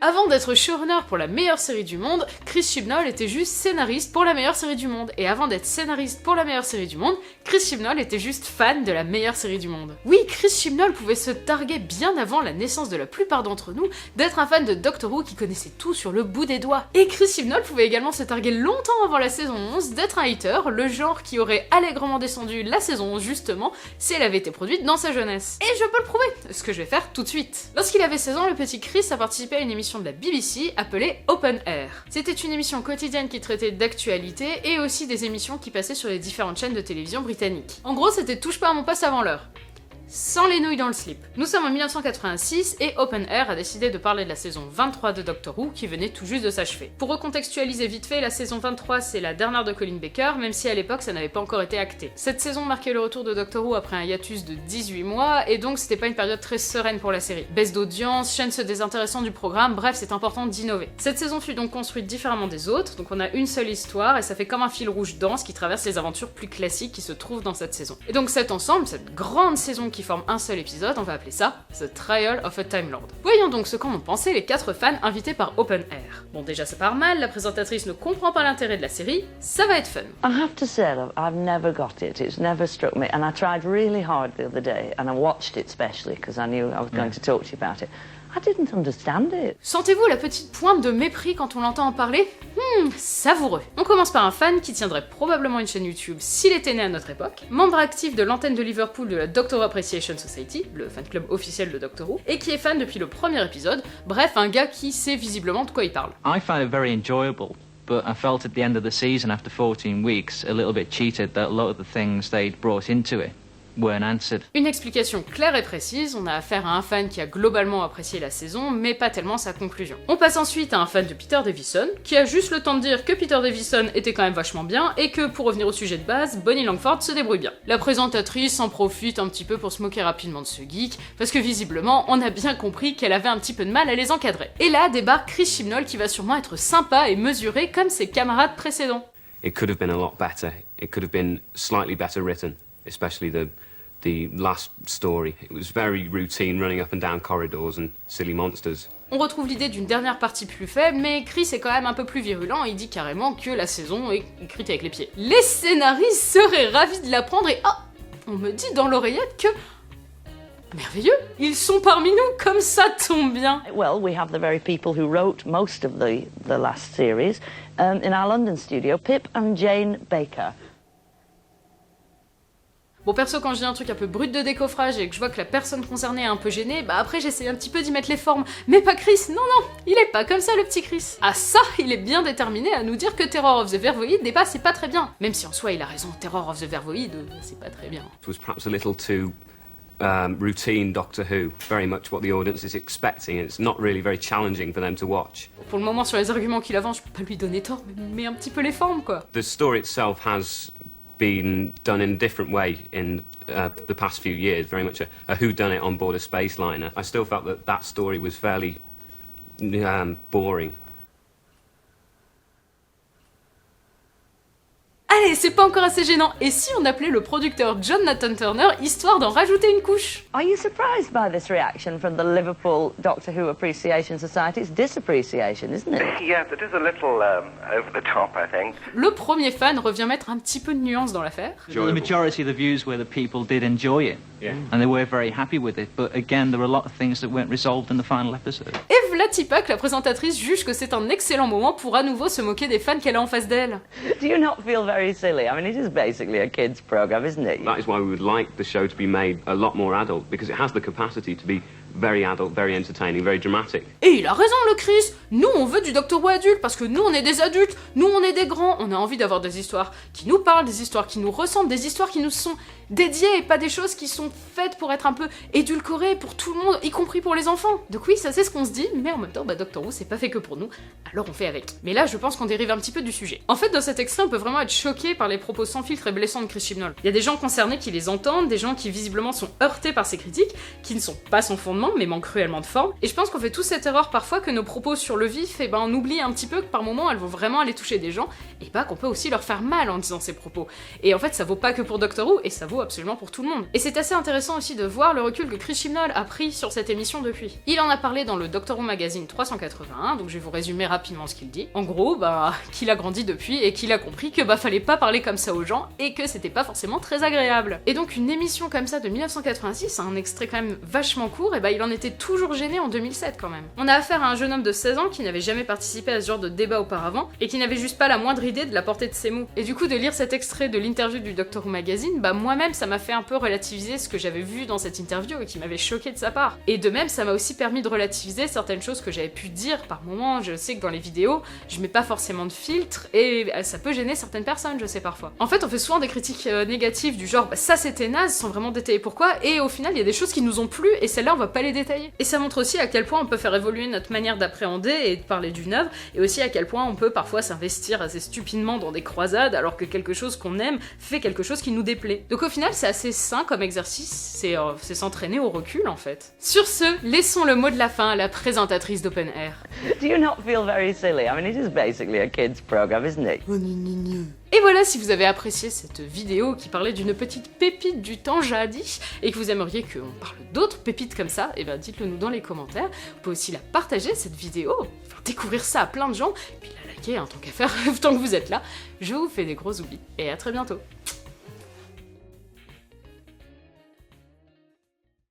Avant d'être showrunner pour la meilleure série du monde, Chris Chibnall était juste scénariste pour la meilleure série du monde. Et avant d'être scénariste pour la meilleure série du monde, Chris Chibnall était juste fan de la meilleure série du monde. Oui, Chris Chibnall pouvait se targuer bien avant la naissance de la plupart d'entre nous d'être un fan de Doctor Who qui connaissait tout sur le bout des doigts. Et Chris Chibnall pouvait également se targuer longtemps avant la saison 11 d'être un hater, le genre qui aurait allègrement descendu la saison 11 justement si elle avait été produite dans sa jeunesse. Et je peux le prouver, ce que je vais faire tout de suite. Lorsqu'il avait 16 ans, le petit Chris a participé à une émission de la BBC appelée Open Air. C'était une émission quotidienne qui traitait d'actualité et aussi des émissions qui passaient sur les différentes chaînes de télévision britanniques. En gros, c'était touche pas à mon poste avant l'heure. Sans les nouilles dans le slip. Nous sommes en 1986 et Open Air a décidé de parler de la saison 23 de Doctor Who qui venait tout juste de s'achever. Pour recontextualiser vite fait, la saison 23 c'est la dernière de Colin Baker, même si à l'époque ça n'avait pas encore été acté. Cette saison marquait le retour de Doctor Who après un hiatus de 18 mois et donc c'était pas une période très sereine pour la série. Baisse d'audience, chaîne se désintéressant du programme, bref c'est important d'innover. Cette saison fut donc construite différemment des autres, donc on a une seule histoire et ça fait comme un fil rouge dense qui traverse les aventures plus classiques qui se trouvent dans cette saison. Et donc cet ensemble, cette grande saison qui forme un seul épisode, on va appeler ça The Trial of a Time Lord. Voyons donc ce qu'en ont pensé les 4 fans invités par Open Air. Bon déjà ça part mal, la présentatrice ne comprend pas l'intérêt de la série, ça va être fun. I have to say, love, I've never got it. It's never struck me, and I tried really hard the other day, and I watched it specially because I knew I was going to talk to you about it. I didn't understand it. Sentez-vous la petite pointe de mépris quand on l'entend en parler? Savoureux. On commence par un fan qui tiendrait probablement une chaîne YouTube s'il était né à notre époque, membre actif de l'antenne de Liverpool de la Doctor Appreciation Society, le fan club officiel de Doctor Who, et qui est fan depuis le premier épisode, bref, un gars qui sait visiblement de quoi il parle. I found it very enjoyable, but I felt at the end of the season, after 14 weeks, a little bit cheated that a lot of the things they'd brought into it weren't answered. Une explication claire et précise, on a affaire à un fan qui a globalement apprécié la saison, mais pas tellement sa conclusion. On passe ensuite à un fan de Peter Davison, qui a juste le temps de dire que Peter Davison était quand même vachement bien, et que pour revenir au sujet de base, Bonnie Langford se débrouille bien. La présentatrice en profite un petit peu pour se moquer rapidement de ce geek, parce que visiblement, on a bien compris qu'elle avait un petit peu de mal à les encadrer. Et là débarque Chris Chibnall qui va sûrement être sympa et mesuré comme ses camarades précédents. It could have been a lot better. It could have been slightly better written, especially the last story. It was very routine, running up and down corridors and silly monsters. On retrouve l'idée d'une dernière partie plus faible, mais Chris est quand même un peu plus virulent, il dit carrément que la saison est écrite avec les pieds. Les scénaristes seraient ravis de l'apprendre et on me dit dans l'oreillette que... Merveilleux! Ils sont parmi nous, comme ça tombe bien! Well, we have the very people who wrote most of the last series in our London studio, Pip and Jane Baker. Bon perso quand je dis un truc un peu brut de décoffrage et que je vois que la personne concernée est un peu gênée, bah après j'essaie un petit peu d'y mettre les formes. Mais pas Chris, non, il est pas comme ça le petit Chris. Ah ça, il est bien déterminé à nous dire que Terror of the Vervoid, bah c'est pas très bien. Même si en soi il a raison, Terror of the Vervoid, c'est pas très bien. It was perhaps a little too routine Doctor Who, very much what the audience is expecting. It's not really very challenging for them to watch. Pour le moment sur les arguments qu'il avance, je peux pas lui donner tort, mais un petit peu les formes quoi. The story itself has been done in a different way in the past few years, very much a whodunit on board a space liner. I still felt that story was fairly boring. Allez, c'est pas encore assez gênant. Et si on appelait le producteur John Nathan Turner, histoire d'en rajouter une couche? Are you surprised by this reaction from the Liverpool Doctor Who Appreciation Society? It's disappreciation, isn't it? Yes, it is a little over the top, I think. Le premier fan revient mettre un petit peu de nuance dans l'affaire. The majority of the views were that people did enjoy it, and they were very happy with it, but again, there were a lot of things that weren't resolved in the final episode. Et v'là Tipak, la présentatrice, juge que c'est un excellent moment pour à nouveau se moquer des fans qu'elle a en face d'elle. Do you not feel very silly? I mean, it is basically a kids' program, isn't it? That is why we would like the show to be made a lot more adult, because it has the capacity to be very adult, very entertaining, very dramatic. Et il a raison le Chris. Nous on veut du Doctor Who adulte parce que nous on est des adultes, nous on est des grands, on a envie d'avoir des histoires qui nous parlent, des histoires qui nous ressemblent, des histoires qui nous sont dédiées et pas des choses qui sont faites pour être un peu édulcorées pour tout le monde, y compris pour les enfants. Donc oui, ça c'est ce qu'on se dit, mais en même temps, Doctor Who c'est pas fait que pour nous, alors on fait avec. Mais là je pense qu'on dérive un petit peu du sujet. En fait dans cet extrait on peut vraiment être choqué par les propos sans filtre et blessants de Chris Chibnall. Il y a des gens concernés qui les entendent, des gens qui visiblement sont heurtés par ces critiques, qui ne sont pas sans fondement, charmant mais manque cruellement de forme. Et je pense qu'on fait tous cette erreur parfois que nos propos sur le vif, et ben on oublie un petit peu que par moment elles vont vraiment aller toucher des gens, et bah qu'on peut aussi leur faire mal en disant ces propos. Et en fait ça vaut pas que pour Doctor Who, et ça vaut absolument pour tout le monde. Et c'est assez intéressant aussi de voir le recul que Chris Chibnall a pris sur cette émission depuis. Il en a parlé dans le Doctor Who Magazine 381, donc je vais vous résumer rapidement ce qu'il dit. En gros, bah, qu'il a grandi depuis et qu'il a compris que bah fallait pas parler comme ça aux gens et que c'était pas forcément très agréable. Et donc une émission comme ça de 1986, un extrait quand même vachement court, et bah il en était toujours gêné en 2007 quand même. On a affaire à un jeune homme de 16 ans qui n'avait jamais participé à ce genre de débat auparavant et qui n'avait juste pas la moindre idée de la portée de ses mots. Et du coup de lire cet extrait de l'interview du Doctor Who Magazine, bah moi-même ça m'a fait un peu relativiser ce que j'avais vu dans cette interview et qui m'avait choqué de sa part. Et de même ça m'a aussi permis de relativiser certaines choses que j'avais pu dire par moments. Je sais que dans les vidéos, je mets pas forcément de filtre et ça peut gêner certaines personnes, je sais parfois. En fait on fait souvent des critiques négatives du genre bah, ça c'était naze sans vraiment détailler pourquoi, et au final il y a des choses qui nous ont plu et celles-là on va pas les détailler. Et ça montre aussi à quel point on peut faire évoluer notre manière d'appréhender et de parler d'une œuvre, et aussi à quel point on peut parfois s'investir assez stupidement dans des croisades alors que quelque chose qu'on aime fait quelque chose qui nous déplaît. Donc au final c'est assez sain comme exercice, c'est s'entraîner au recul en fait. Sur ce, laissons le mot de la fin à la présentatrice d'Open Air. Do you not feel very silly? I mean, it is basically a kids' program, isn't it? Et voilà, si vous avez apprécié cette vidéo qui parlait d'une petite pépite du temps jadis et que vous aimeriez qu'on parle d'autres pépites comme ça, et ben dites-le nous dans les commentaires. Vous pouvez aussi la partager cette vidéo, faire découvrir ça à plein de gens, et puis la liker, tant qu'à faire, tant que vous êtes là. Je vous fais des gros oublis et à très bientôt.